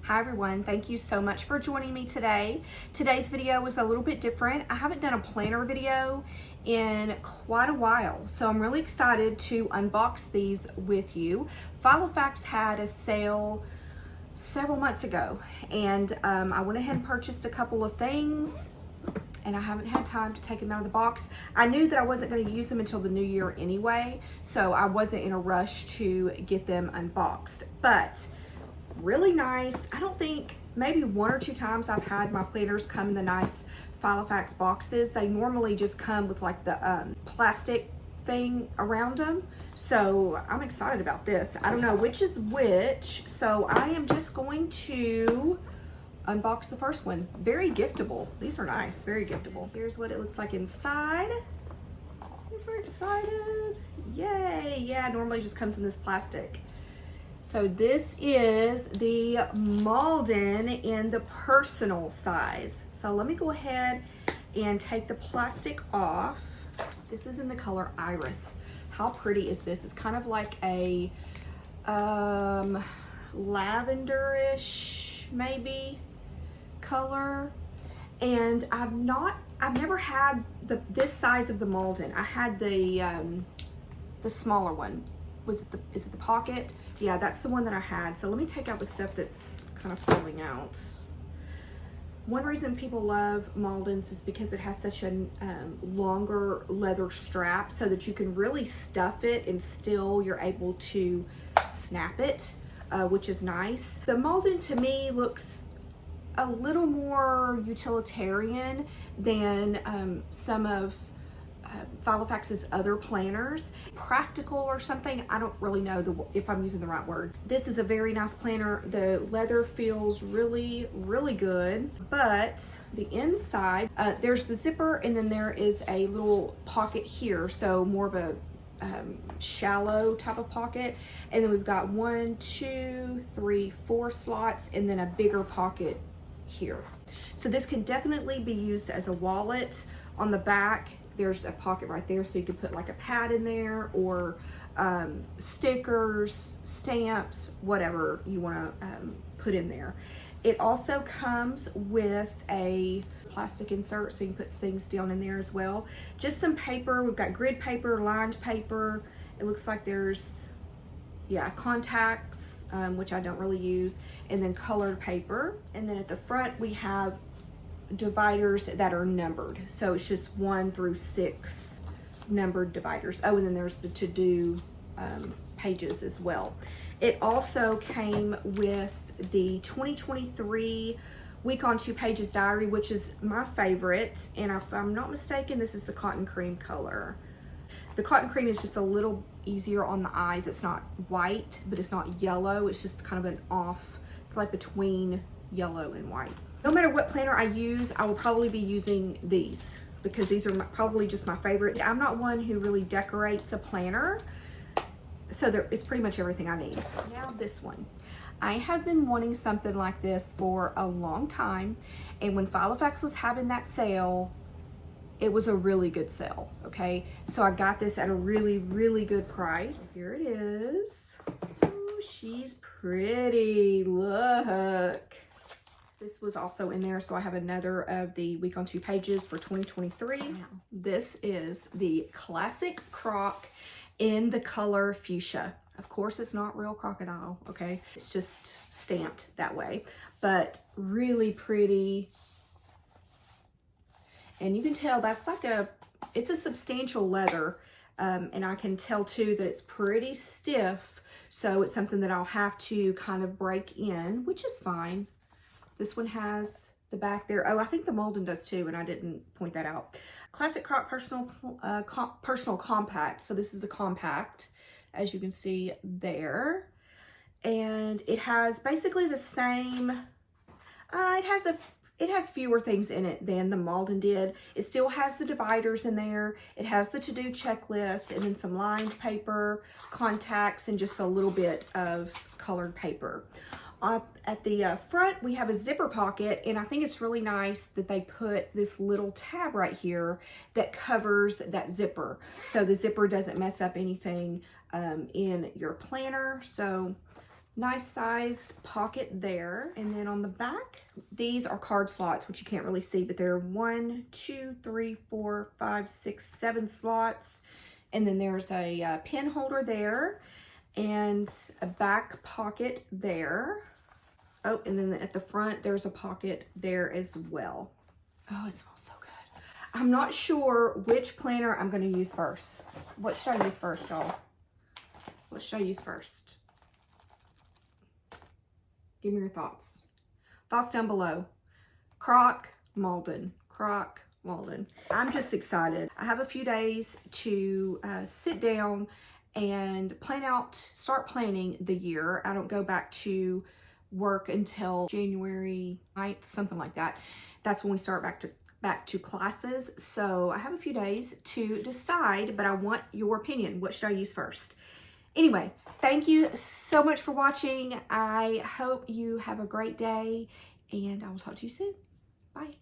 Hi everyone, thank you so much for joining me today. Today's video is a little bit different. I haven't done a planner video in quite a while, so I'm really excited to unbox these with you. Filofax had a sale several months ago, and I went ahead and purchased a couple of things, and I haven't had time to take them out of the box. I knew that I wasn't going to use them until the new year anyway, so I wasn't in a rush to get them unboxed, but really nice. I don't think, maybe one or two times I've had my planners come in the nice Filofax boxes. They normally just come with like the plastic thing around them. So I'm excited about this. I don't know which is which, so I am just going to unbox the first one. Very giftable. These are nice, very giftable. Here's what it looks like inside. Super excited. Yay. Yeah, it normally just comes in this plastic. So this is the Malden in the personal size. So let me go ahead and take the plastic off. This is in the color Iris. How pretty is this? It's kind of like a lavenderish maybe color. And I've never had this size of the Malden. I had the smaller one. Is it the pocket? Yeah, that's the one that I had. So let me take out the stuff that's kind of falling out. One reason people love Malden's is because it has such a longer leather strap so that you can really stuff it and still you're able to snap it, which is nice. The Malden to me looks a little more utilitarian than some of Filofax's other planners. Practical or something, I don't really know if I'm using the right word. This is a very nice planner. The leather feels really, really good, but the inside, there's the zipper and then there is a little pocket here, so more of a shallow type of pocket. And then we've got 1, 2, 3, 4 slots and then a bigger pocket here. So this can definitely be used as a wallet. On the back, there's a pocket right there, so you could put like a pad in there or stickers, stamps, whatever you want to put in there. It also comes with a plastic insert, so you can put things down in there as well. Just some paper. We've got grid paper, lined paper. It looks like there's, yeah, contacts, which I don't really use, and then colored paper. And then at the front, we have dividers that are numbered, so it's just 1 through 6 numbered dividers. Oh, and then there's the to-do pages as well. It also came with the 2023 week on 2 pages diary, which is my favorite, and if I'm not mistaken, this is the cotton cream color. The cotton cream is just a little easier on the eyes. It's not white, but it's not yellow. It's just kind of an off, it's like between yellow and white. No matter what planner I use, I will probably be using these because these are probably just my favorite. I'm not one who really decorates a planner, so it's pretty much everything I need. Now this one. I have been wanting something like this for a long time, and when Filofax was having that sale, it was a really good sale, okay? So I got this at a really, really good price. Here it is. Oh, she's pretty, look. This was also in there, so I have another of the week on 2 pages for 2023. Now, this is the classic croc in the color fuchsia. Of course, it's not real crocodile, okay? It's just stamped that way, but really pretty. And you can tell that's like it's a substantial leather, and I can tell too that it's pretty stiff, so it's something that I'll have to kind of break in, which is fine. This one has the back there. Oh, I think the Malden does too, and I didn't point that out. Classic Croc personal compact. So this is a compact, as you can see there. And it has basically the same, it has fewer things in it than the Malden did. It still has the dividers in there. It has the to-do checklist and then some lined paper, contacts, and just a little bit of colored paper. At the front, we have a zipper pocket, and I think it's really nice that they put this little tab right here that covers that zipper, so the zipper doesn't mess up anything in your planner. So Nice sized pocket there. And then on the back, these are card slots, which you can't really see, but there are 1, 2, 3, 4, 5, 6, 7 slots. And then there's a pen holder there and a back pocket there. Oh, and then at the front, there's a pocket there as well. Oh, it smells so good. I'm not sure which planner I'm going to use first. What should I use first, y'all? What should I use first? Give me your thoughts. Thoughts down below. Croc, Malden. Croc, Malden. I'm just excited. I have a few days to sit down and start planning the year. I don't go back to work until January 9th, something like that. That's when we start back to classes. So I have a few days to decide, but I want your opinion. What should I use first? Anyway, thank you so much for watching. I hope you have a great day, and I will talk to you soon. Bye.